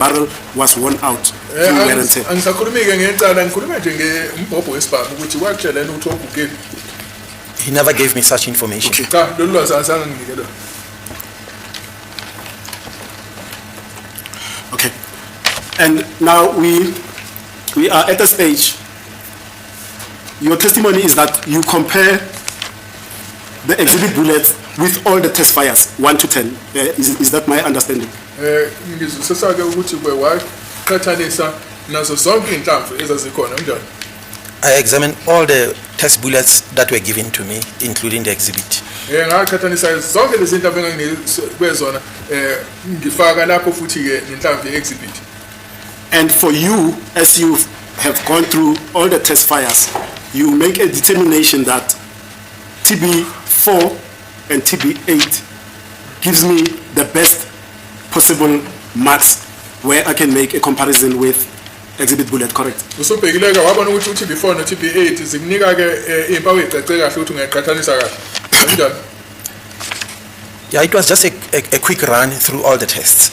barrel was worn out through wear and tear. He never gave me such information. Okay. And now we are at a stage. Your testimony is that you compare the exhibit bullets with all the test fires, 1 to 10. Is that my understanding? I examined all the test bullets that were given to me, including the exhibit. And for you, as you have gone through all the test fires, you make a determination that TB4 and TB8 gives me the best possible marks where I can make a comparison with exhibit bullet, correct? Yeah, it was just a quick run through all the tests.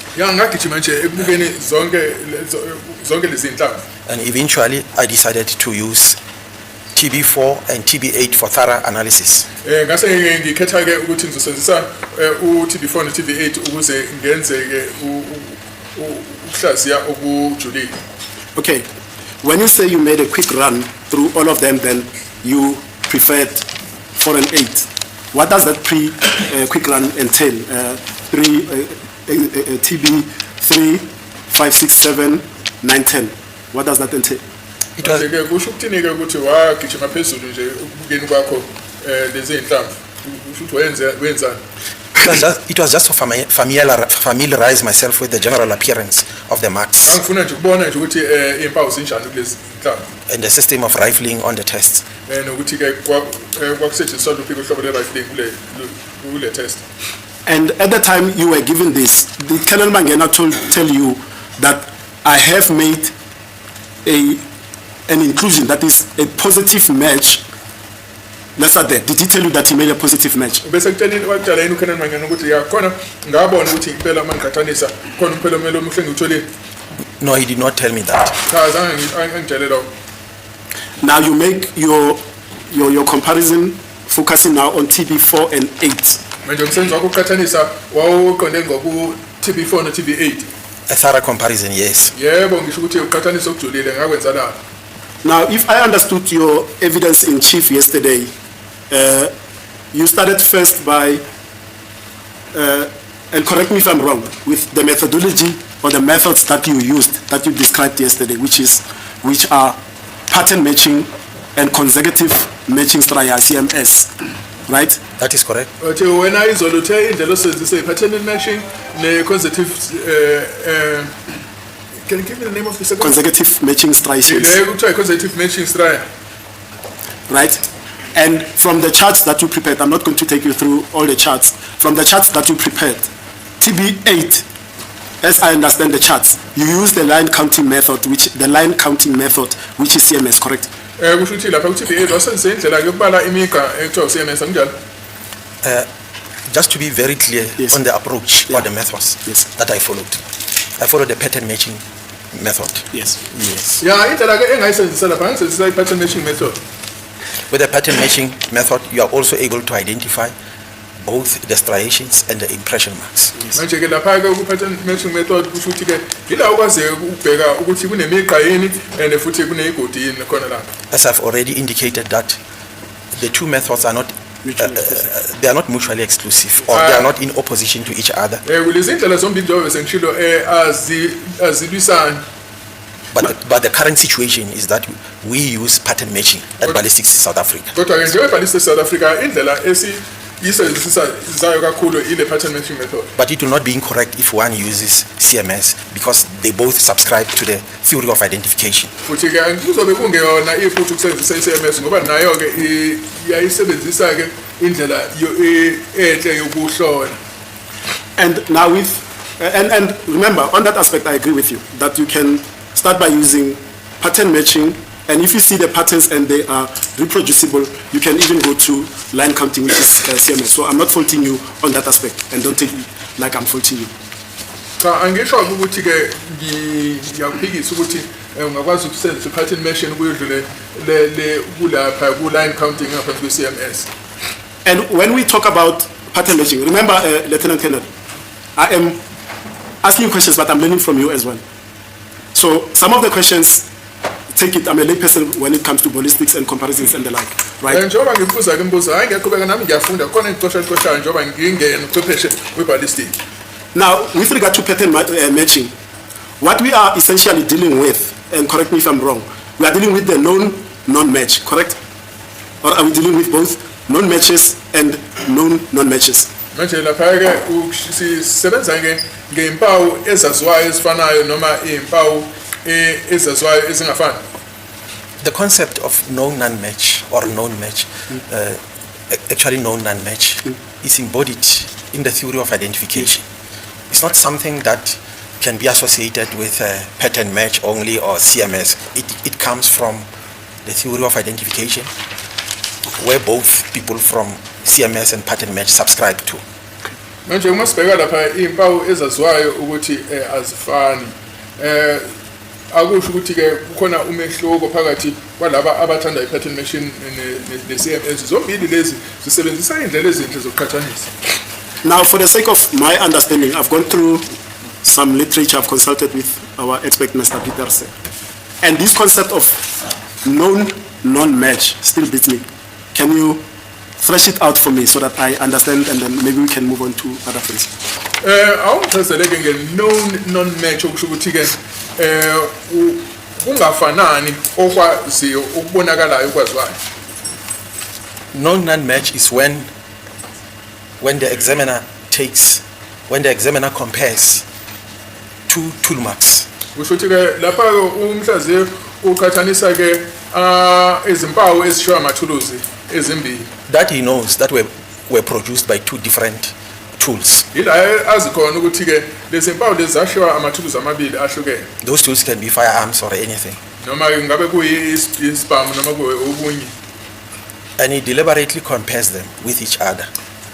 And eventually I decided to use TB4 and TB8 for thorough analysis. Okay, when you say you made a quick run through all of them, then you preferred 4 and 8. What does that quick run entail? TB 3, 5, 6, 7, 9, 10. What does that entail? It was just to familiarize myself with the general appearance of the marks and the system of rifling on the tests. And at the time you were given this, did Colonel Mangena tell you that I have made an inclusion that is a positive match? Let's start there. Did he tell you that he made a positive match? No, he did not tell me that. Now you make your comparison focusing now on TB4 and 8. A thorough comparison, yes. Now, if I understood your evidence in chief yesterday, you started first by, and correct me if I'm wrong, with the methodology or the methods that you used, that you described yesterday, which are pattern matching and consecutive matching trials, CMS, right? That is correct. When I say pattern matching, consecutive. Can you give me the name of the second? Consecutive matching striations. Consecutive matching striation. Right? And from the charts that you prepared, I'm not going to take you through all the charts. From the charts that you prepared, TB8, as I understand the charts, you use the line counting method, which is CMS, correct? Just to be very clear, yes, on the approach, or the methods, yes, that I followed. I followed the pattern matching method. Yes. Yes. Pattern matching method. With the pattern matching method, you are also able to identify both the striations and the impression marks. Yes. As I've already indicated, that the two methods are not they are not mutually exclusive, or they are not in opposition to each other. But the current situation is that we use pattern matching at Ballistic South Africa. But it will not be incorrect if one uses CMS, because they both subscribe to the theory of identification. And now and remember, on that aspect I agree with you, that you can start by using pattern matching, and if you see the patterns and they are reproducible, you can even go to line counting, which is CMS. So I'm not faulting you on that aspect, and don't take it like I'm faulting you. Cha angisho ukuthi ke ngiyaphikisa ukuthi ungakwazi ukusebenzisa pattern matching kuyidlule le kulapha ku line counting ngaphansi kwe CMS. And when we talk about pattern matching, remember, Lieutenant Colonel, I am asking questions, but I'm learning from you as well. So some of the questions, take it, I'm a layperson when it comes to ballistics and comparisons and the like, right? Njengoba ngibuza ngiyaqhubeka nami ngiyafunda khona ngicosha njengoba ngingena uqepheshe we-ballistic. Now, with regard to pattern matching, what we are essentially dealing with, and correct me if I'm wrong, we are dealing with the known non-match, correct? Or are we dealing with both known matches and known non-matches? Manje lapha ke sisebenza ngempawu ezaziwayo ezifanayo noma impawu ezaziwayo ezingafani. The concept of known non-match or known match, actually known non-match, is embodied in the theory of identification. It's not something that can be associated with pattern match only or CMS. It comes from the theory of identification, where both people from CMS and pattern match subscribe to. Manje uma sibheka lapha impawu ezaziwayo ukuthi azifani akusho ukuthi ke kukhona umehluko phakathi kwalaba abathanda ipattern matching ne-CMS zombili lezi zisebenzisa indlela ezinhle zokuqhathanisa. Now, for the sake of my understanding, I've gone through some literature, I've consulted with our expert, Mr. Peterson. And this concept of known non-match still beats me. Can you thresh it out for me so that I understand, and then maybe we can move on to other things? Awungichazeleke nge-known non-match okusho ukuthi ke kungafanani okwaziyo okubonakalayo okwaziwayo. Known non-match is when the examiner compares two tool marks. Kusho ukuthi ke lapha umhlaziyo uqhathanisa ke izimpawu ezishiwa amathuluzi ezimbili. That he knows that were produced by two different tools. Ila azikhona ukuthi ke lezi mpawu lezi zashiwa amathuluzi amabili ahlukene. Those tools can be firearms or anything. Noma ngabe kuyisibhamu noma kuyi And he deliberately compares them with each other,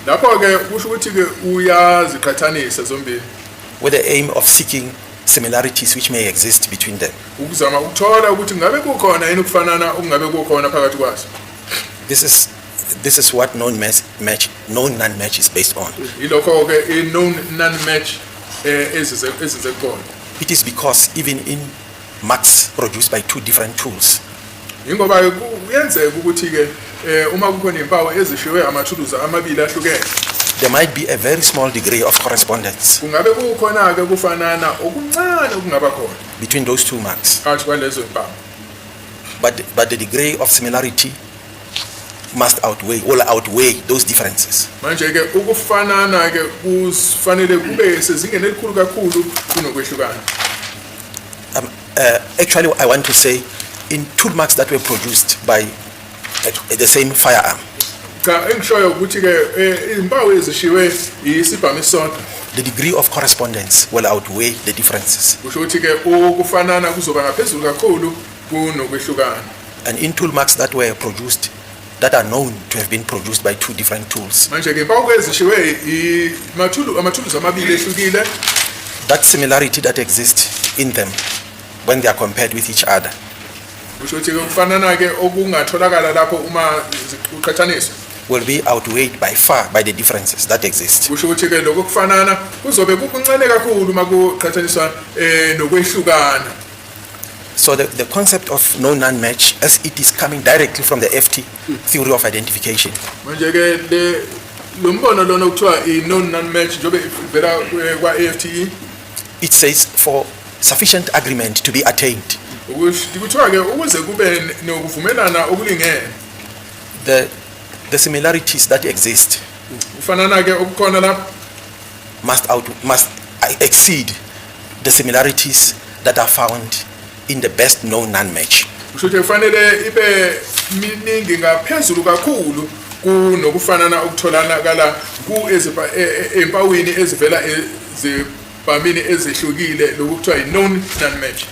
lapho ke kusho ukuthi ke uyaziqhathanisa zombili with the aim of seeking similarities which may exist between them. ukuzama ukuthola ukuthi ngabe kukhona yini ukufanana okungabe kukhona phakathi kwazo. This is what known non-match is based on. Ilokho ke i-known non-match ezize khona. It is because even in marks produced by two different tools, Ingoba kuyenzeka ukuthi ke uma kukhona impawu ezishiwe amathuluzi amabili ahlukene, there might be a very small degree of correspondence kungabe kukhona ke kufanana okuncane okungaba khona between those two marks, phakathi kwalezo impawu. but the degree of similarity must outweigh those differences. Manje ke ukufanana ke kufanele kube sezingeni elikhulu kakhulu kunokwehlukana. Actually, I want to say, in tool marks that were produced by the same firearm, Cha engishoyo ukuthi ke impawu ezishiwe isibhamu isonto. the degree of correspondence will outweigh the differences. Kusho ukuthi ke ukufanana kuzoba ngaphezulu kakhulu kunokwehlukana. And in tool marks that were produced, that are known to have been produced by two different tools, Manje ke impawu ezishiwe amathuluzi amabili ehlukile, that similarity that exists in them when they are compared with each other kusho ukuthi ke ukufanana ke okungatholakala lapho uma uqhathaniswa. will be outweighed by far by the differences that exist. Kusho ukuthi ke lokho kufanana kuzobe kukuncane kakhulu uma kuqhathaniswa nokwehlukana. So the concept of known non-match, as it is coming directly from the FT theory of identification, Manje ke lo mbono lona ukuthiwa i-known non-match njobe ivela kwa-AFTE it says for sufficient agreement to be attained, kuthiwa ke ukuze kube nokuvumelana okulingene the similarities that exist kufanana ke okukhona lapho must exceed the similarities that are found in the best known non-match. kusho ukuthi kufanele ibe miningi ngaphezulu kakhulu kunokufanana okutholanakala empawini ezivela ezibhamini ezihlukile lokuthiwa i-known non-match.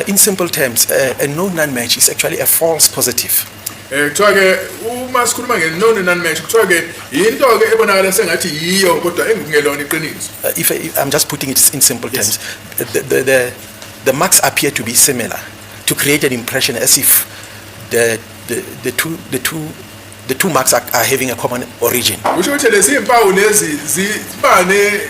In simple terms, a known non-match is actually a false positive. kuthiwa ke uma sikhuluma nge-known non-match kuthiwa ke into ke ebonakala sengathi yiyo kodwa engelona iqiniso. If I'm just putting it in simple terms, the marks appear to be similar to create an impression as if the two marks are having a common origin. Kusho ukuthi lezi impawu lezi ziba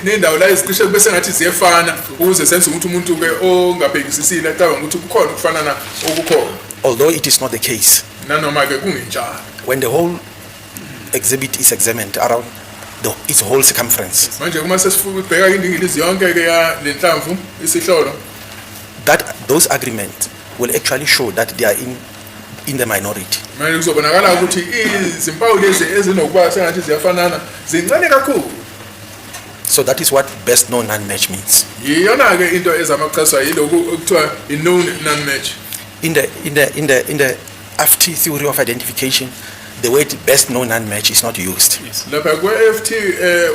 nendawo la ezicishe kube sengathi ziyefana ukuze senze ukuthi umuntu ke ongabhekisisile acabanga ukuthi kukhona ukufanana okukhona. Although it is not the case. Nanoma ke kungenjalo. When the whole exhibit is examined around its whole circumference, manje kuma sesifubheka indingilizi yonke ke ya lenhlamvu isihlolo, that those agreements will actually show that they are in the minority. Manje kuzobonakala ukuthi izimpawu lezi ezinokuba sengathi ziyafanana zincane kakhulu. So that is what best known non-match means. Yiyona ke into ezamachaswa yiloko okuthiwa i-known non-match. In the AFT theory of identification, the word best known non-match is not used. Lapha kwe-FT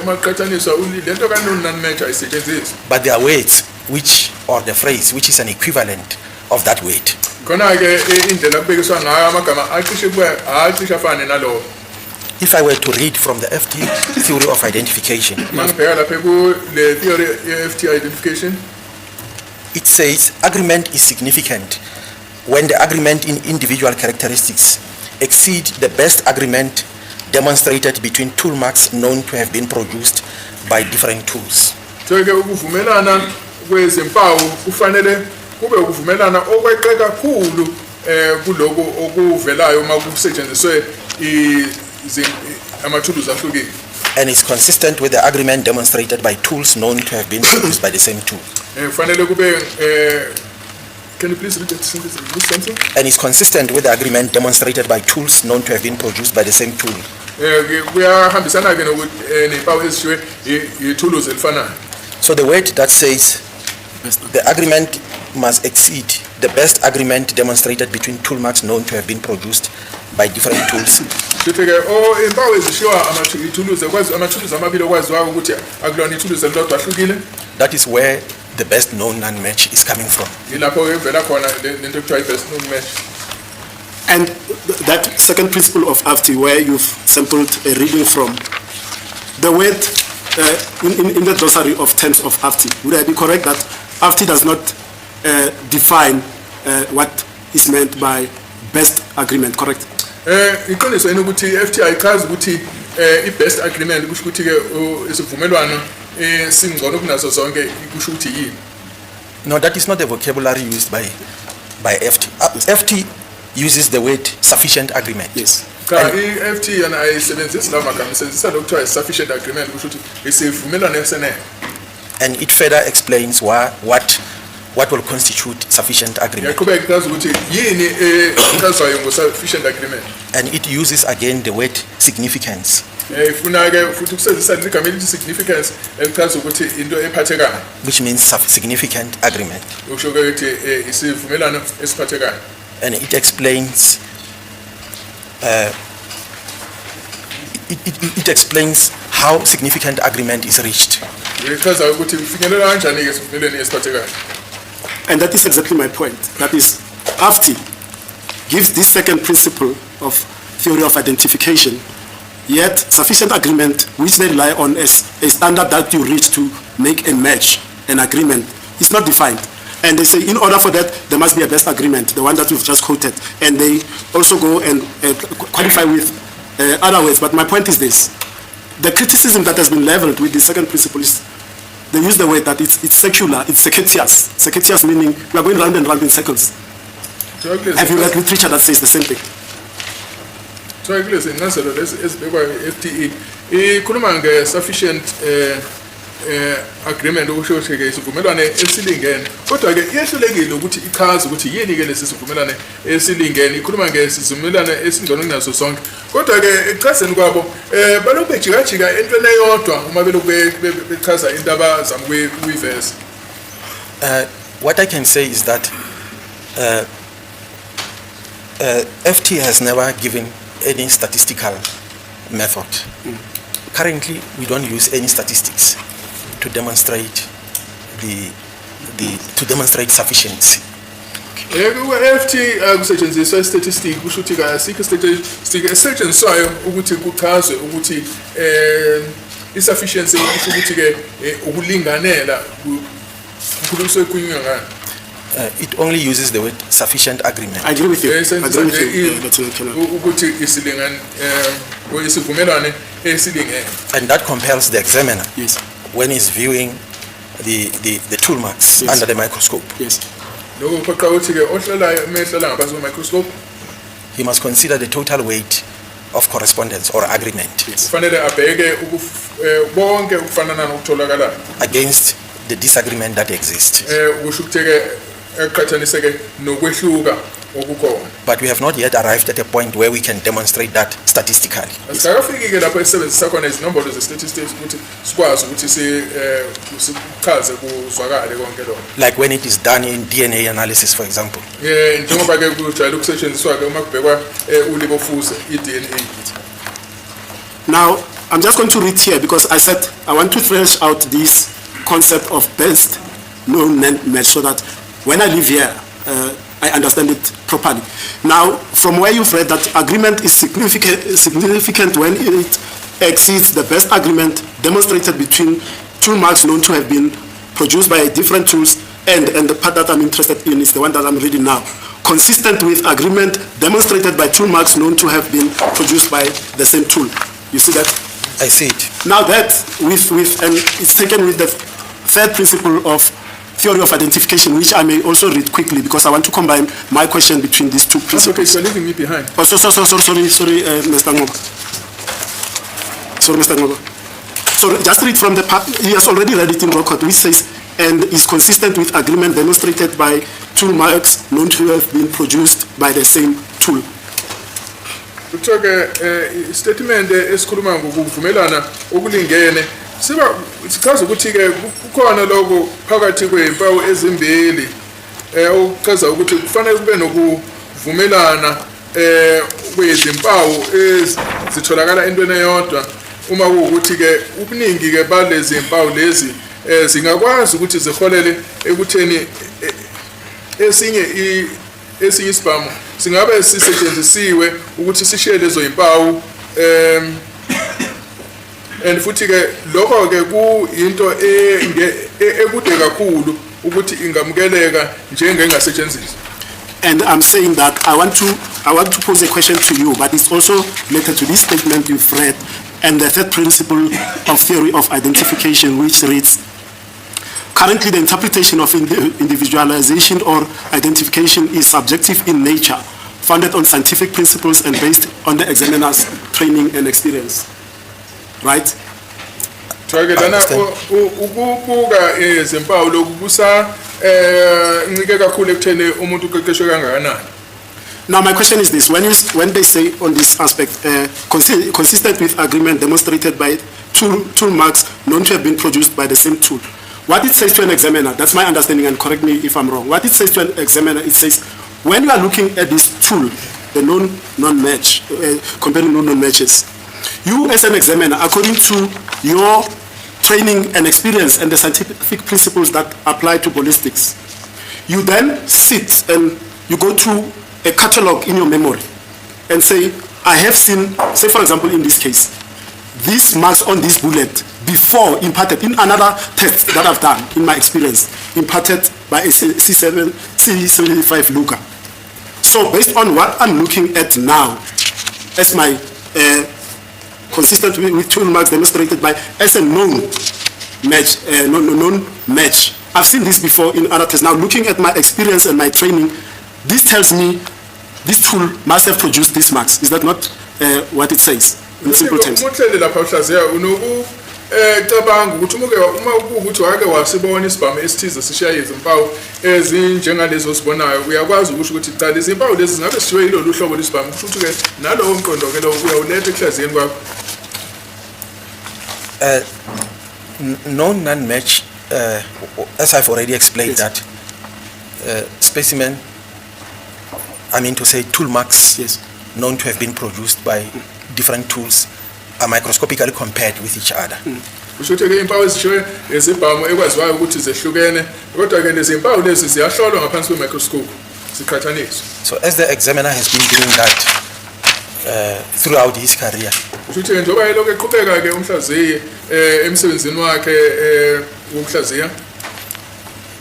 uma kuqhathaniswa lento ka-known non-match ayisetshenziswa. But there are words which, or the phrase which is an equivalent of that word. Khona ke indlela kubekiswa ngayo amagama acishe afane nalowo. If I were to read from the FT theory of identification, mangibheka lapha ku le theory ye-FT identification, it says agreement is significant when the agreement in individual characteristics exceed the best agreement demonstrated between tool marks known to have been produced by different tools. So ke ukuvumelana kwezimpawu kufanele kube ukuvumelana okweqe kakhulu kuloko okuvelayo uma kusetshenziswe amathuluzi ahlukile. And is consistent with the agreement demonstrated by tools known to have been produced by the same tool. Kufanele kube can you please read this sentence? And is consistent with the agreement demonstrated by tools known to have been produced by the same tool. Kuyahambisana ke nempawu ezishiwe ithuluzi elifanayo. So the word that says the agreement must exceed the best agreement demonstrated between tool marks known to have been produced by different tools. That is where the best known non-match is coming from. And that second principle of AFT, where you've sampled a reading from, the word in the glossary of terms of AFT, would I be correct that AFT does not define what is meant by best agreement, correct? Iqiniso ukuthi FT ayichazi ukuthi i-best agreement kusho ukuthi ke isivumelwano singcono kunazo zonke kusho ukuthi yini. No, that is not the vocabulary used by FT. FT uses the word sufficient agreement. Yes. I-FT yana ayisebenzisi lawo magama, isebenzisa lokuthiwa sufficient agreement kusho ukuthi isivumelwano esenele. And it further explains what will constitute sufficient agreement. And it uses again the word significance. Which means significant agreement. And it explains it explains how significant agreement is reached. And that is exactly my point. That is, AFT gives this second principle of theory of identification, yet sufficient agreement, which they rely on as a standard that you reach to make a match, an agreement, is not defined. And they say in order for that, there must be a best agreement, the one that you've just quoted. And they also go and qualify with other words. But my point is this. The criticism that has been leveled with the second principle is they use the word that it's secular, it's circuitous. Circuitous meaning we are going round and round in circles. Have you read literature that says the same thing? So FTE sufficient agreement okusho ukuthi isivumelwane esilingene kodwa ke iyehlulekile ukuthi ichaze ukuthi yini ke lesi sivumelwane esilingene ikhuluma ngesivumelwane esingcono kunazo zonke kodwa ke echazeni kwabo balokhu bejikajika entweni eyodwa uma belokhu bechaza indaba zami kuyiveza. What I can say is that FT has never given any statistical method. Currently, we don't use any statistics to demonstrate to demonstrate sufficiency. FT kusetshenziswa statistic kusho ukuthi asikho statistic esetshenziswayo ukuthi kuchazwe ukuthi insufficiency kusho ukuthi ke ukulinganela kukhulunyiswe kuyinywa ngani. It only uses the word sufficient agreement. I agree with you. I agree with you. Ukuthi isilingane isivumelwane esilingene. And that compels the examiner. Yes. When he's viewing the tool marks under the microscope. Yes. He must consider the total weight of correspondence or agreement against the disagreement that exists. But we have not yet arrived at a point where we can demonstrate that statistically. Like when it is done in DNA analysis, for example. Now, I'm just going to read here because I said I want to thresh out this concept of best known match so that when I leave here, I understand it properly. Now, from where you've read that agreement is significant when it exceeds the best agreement demonstrated between tool marks known to have been produced by different tools, and the part that I'm interested in is the one that I'm reading now. Consistent with agreement demonstrated by tool marks known to have been produced by the same tool. You see that? I see it. Now that and it's taken with the third principle of theory of identification, which I may also read quickly because I want to combine my question between these two principles. Okay, so leaving me behind. Oh, sorry, Mr. Ngoba. Sorry, Mr. Ngoba. So just read from the part, he has already read it in record, which says, and is consistent with agreement demonstrated by tool marks known to have been produced by the same tool. Statement esikhuluma ngokuvumelana okulingene sichaza ukuthi ke kukhona lokho phakathi kwezimpawu ezimbili ukuchaza ukuthi kufanele kube nokuvumelana kwezimpawu ezitholakala entweni eyodwa uma kuukuthi ke ubuningi ke balezi impawu lezi zingakwazi ukuthi ziholele ekutheni esinye isibhamu singabe sisetshenzisiwe ukuthi sishiye lezo impawu and futhi ke lokho ke kuyinto ekude kakhulu ukuthi ingamukeleka njengengasetshenziswa. And I'm saying that I want to pose a question to you, but it's also related to this statement you've read and the third principle of theory of identification, which reads, currently the interpretation of individualization or identification is subjective in nature, founded on scientific principles and based on the examiner's training and experience. Right? Ukubuka izimpawu lokubusa ncike kakhulu ekutheni umuntu uqeqeshwe kangakanani. Now my question is this: when they say on this aspect, consistent with agreement demonstrated by tool marks known to have been produced by the same tool, what it says to an examiner, that's my understanding, and correct me if I'm wrong. What it says to an examiner, it says when you are looking at this tool, the non-match, comparing non-matches, you as an examiner, according to your training and experience and the scientific principles that apply to ballistics, you then sit and you go to a catalog in your memory and say, I have seen, say for example in this case, these marks on this bullet before imparted in another test that I've done in my experience, imparted by a C75 Luca. So based on what I'm looking at now, as my consistent with tool marks demonstrated by as a known match, I've seen this before in other tests. Now looking at my experience and my training, this tells me this tool must have produced these marks. Is that not what it says in simple terms? Cabanga ukuthi uma ukuthi wake wasibona isibhamu esithize sishaye izimpawu ezinjengalezo sibonayo uyakwazi ukuthi cha lezi impawu lezi ngabe sishiwe yilolu hlobo lesibhamu kusho ukuthi ke nalowo umqondo ke lo uyawuletha ehlaziyeni kwakho. Known non-match, as I've already explained, that specimen, I mean to say tool marks, known to have been produced by different tools, are microscopically compared with each other. Kushuthi ke impawu ezishiwe ezibhamu ekwaziwayo ukuthi zehlukene kodwa ke lezi impawu lezi ziyahlolwa ngaphansi kwe-microscope. siqhathaniswe. So as the examiner has been doing that throughout his career, Ukuthi njengoba elokhu eqhubeka ke umhlaziyi emsebenzini wakhe wokuhlaziya,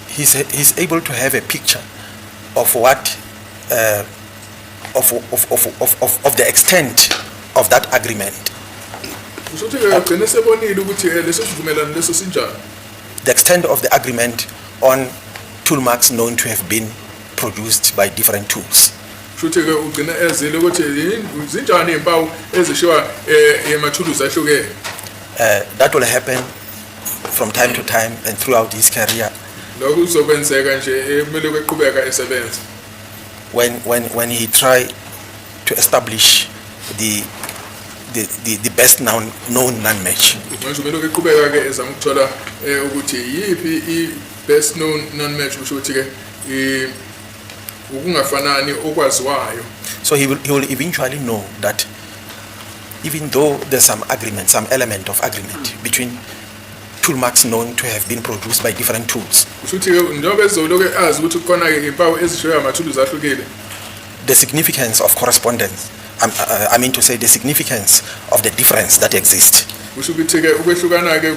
he's able to have a picture of what of the extent of that agreement, ukuthi ke ugcine sebonile ukuthi leso sivumelano leso sinjani. the extent of the agreement on tool marks known to have been produced by different tools. Ukuthi ke ugcine ezile ukuthi zinjani impawu ezishiwa emathuluzi ahlukene. That will happen from time to time and throughout his career Lokhu kuzokwenzeka nje emele kweqhubeka esebenza. when he try to establish the best known non-match. Manje kumele uqhubeka ke ezama ukuthola ukuthi yipi i-best known non-match kusho ukuthi ke ukungafanani okwaziwayo. So he will eventually know that even though there's some agreement, some element of agreement between tool marks known to have been produced by different tools, Kusho ukuthi ke njengoba ezoloku azi ukuthi kukhona ke impawu ezishiwa amathuluzi ahlukile. the significance of correspondence, I mean to say the significance of the difference that exists, Kusho ukuthi ke ukwehlukana ke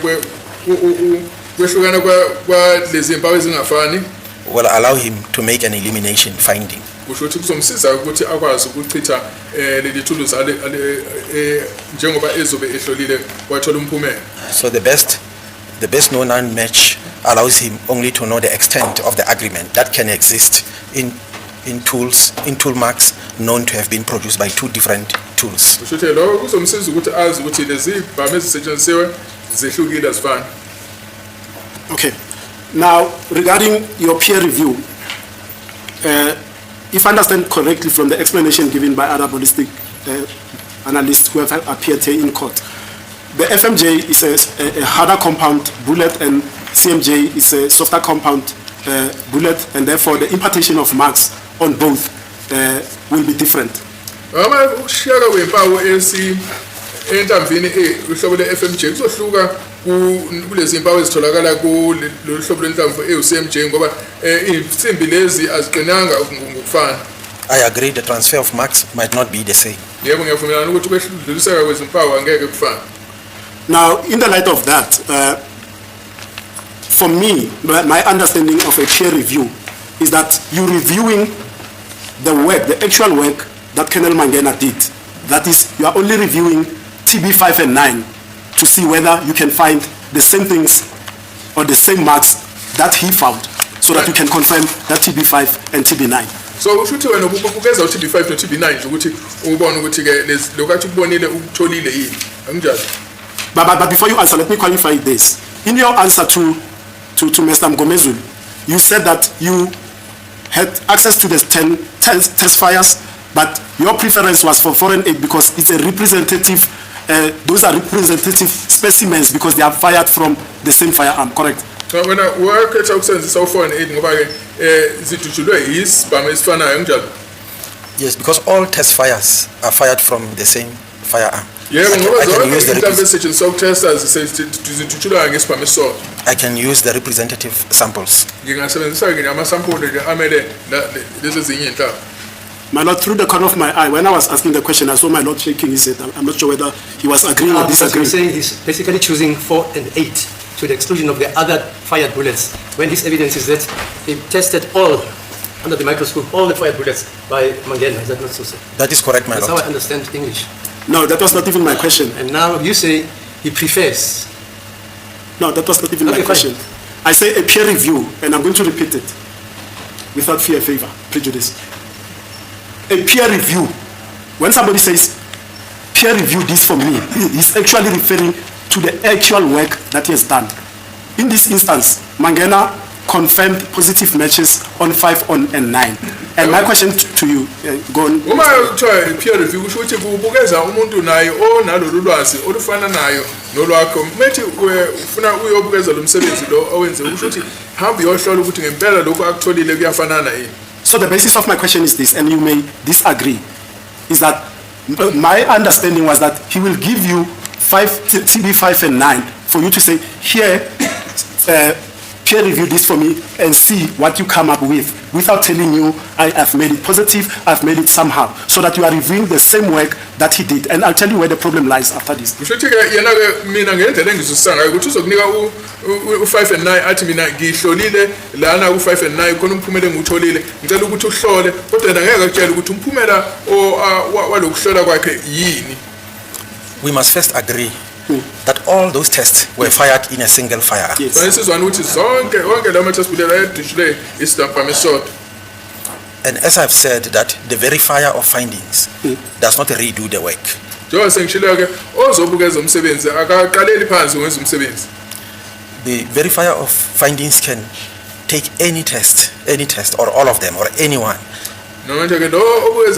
kwehlukana kwa lezi impawu ezingafani will allow him to make an elimination finding. kusho ukuthi kuzomsiza ukuthi akwazi ukuchitha leli thuluzi njengoba ezobe ehlolile wathola umphumela. So the best known non-match allows him only to know the extent of the agreement that can exist in tool marks known to have been produced by two different tools. Kusho ukuthi lokho kuzomsiza ukuthi azi ukuthi lezi ibhamu ezisetshenzisiwe zehlukile azifani. Okay. Now, regarding your peer review, if I understand correctly from the explanation given by other ballistic analysts who have appeared here in court, the FMJ is a harder compound bullet and CMJ is a softer compound bullet, and therefore the impartation of marks on both will be different. Ama ukushiyeka kwempawu entamvini uhlobo le-FMJ kuzohluka kulezi impawu ezitholakala kulolu hlobo lwenhlamvu uCMJ ngoba insimbi lezi aziqinanga ngokufana. I agree the transfer of marks might not be the same. Yebo ngiyavumelana ukuthi ukwedluliseka kwezimpawu angeke kufane. Now, in the light of that, for me, my understanding of a peer review is that you're reviewing the work, the actual work that Colonel Mangena did. That is, you are only reviewing TB 5 and 9 to see whether you can find the same things or the same marks that he found, so that you can confirm that TB 5 and TB 9. So ushuthi wena ubukeza uTB 5 no TB 9 nje ukuthi ubone ukuthi ke lokathi ukubonile ukutholile yini anginjalo. But before you answer, let me qualify this. In your answer to Mr. Mgomezulu, you said that you had access to the 10 test fires, but your preference was for foreign aid because it's a representative, those are representative specimens because they are fired from the same firearm, correct? So when I work at ukusebenzisa u4 and 8 ngoba ke zidutshulwe isibhamu esifanayo njalo. Yes, because all test fires are fired from the same firearm. Yebo ngoba zonke izinto ezisetshenziswa ukutesta zidutshulwa ngesibhamu esisodwa. I can use the representative samples. Ngingasebenzisa ke amasampuli ke amele lezi ezinye inhlamvu. My Lord, through the corner of my eye, when I was asking the question, I saw my Lord shaking his head. I'm not sure whether he was agreeing or disagreeing. He's saying he's basically choosing 4 and 8 to the exclusion of the other fired bullets, when his evidence is that he tested all, under the microscope, all the fired bullets by Mangena. Is that not so, sir? That is correct, my That's Lord. how I understand English. No, that was not even my question. And now you say he prefers. No, that was not even Okay, my question. I say a peer review, and I'm going to repeat it without fear, favor, prejudice. A peer review, when somebody says peer review this for me, he's actually referring to the actual work that he has done. In this instance, Mangena confirmed positive matches on 5 and 9. And my question to you, go on. Uma uthola peer review kusho ukuthi kubukeza umuntu naye onalolu lwazi olufana nayo nolwakho. Methi ufuna uyobukeza lo msebenzi lo owenze kusho ukuthi hamba uyohlola ukuthi ngempela lokho akutholile kuyafanana yini. So the basis of my question is this, and you may disagree, is that my understanding was that he will give you TB 5 and 9 for you to say here peer review this for me and see what you come up with without telling you I've made it positive, I've made it somehow, so that you are reviewing the same work that he did. And I'll tell you where the problem lies after this. Kushuthi ke yena ke mina ngendlela engizwisisa ngayo ukuthi uzokunika u5 and 9 athi mina ngihlolile lana u5 and 9 khona umphumela engutholile ngicela ukuthi uhlole kodwa yena ngeke akutshela ukuthi umphumela walokuhlola kwakhe yini. We must first agree that all those tests were fired in a single firearm. Yes. Bayisizwana ukuthi zonke wonke la ma-test bulela edishile istampa mesodwa. And as I've said, that the verifier of findings does not redo the work. Njengoba sengishilo ke ozobukeza umsebenzi akaqaleli phansi ngenza umsebenzi. The verifier of findings can take any test or all of them or anyone. Noma nje ke lo obukeza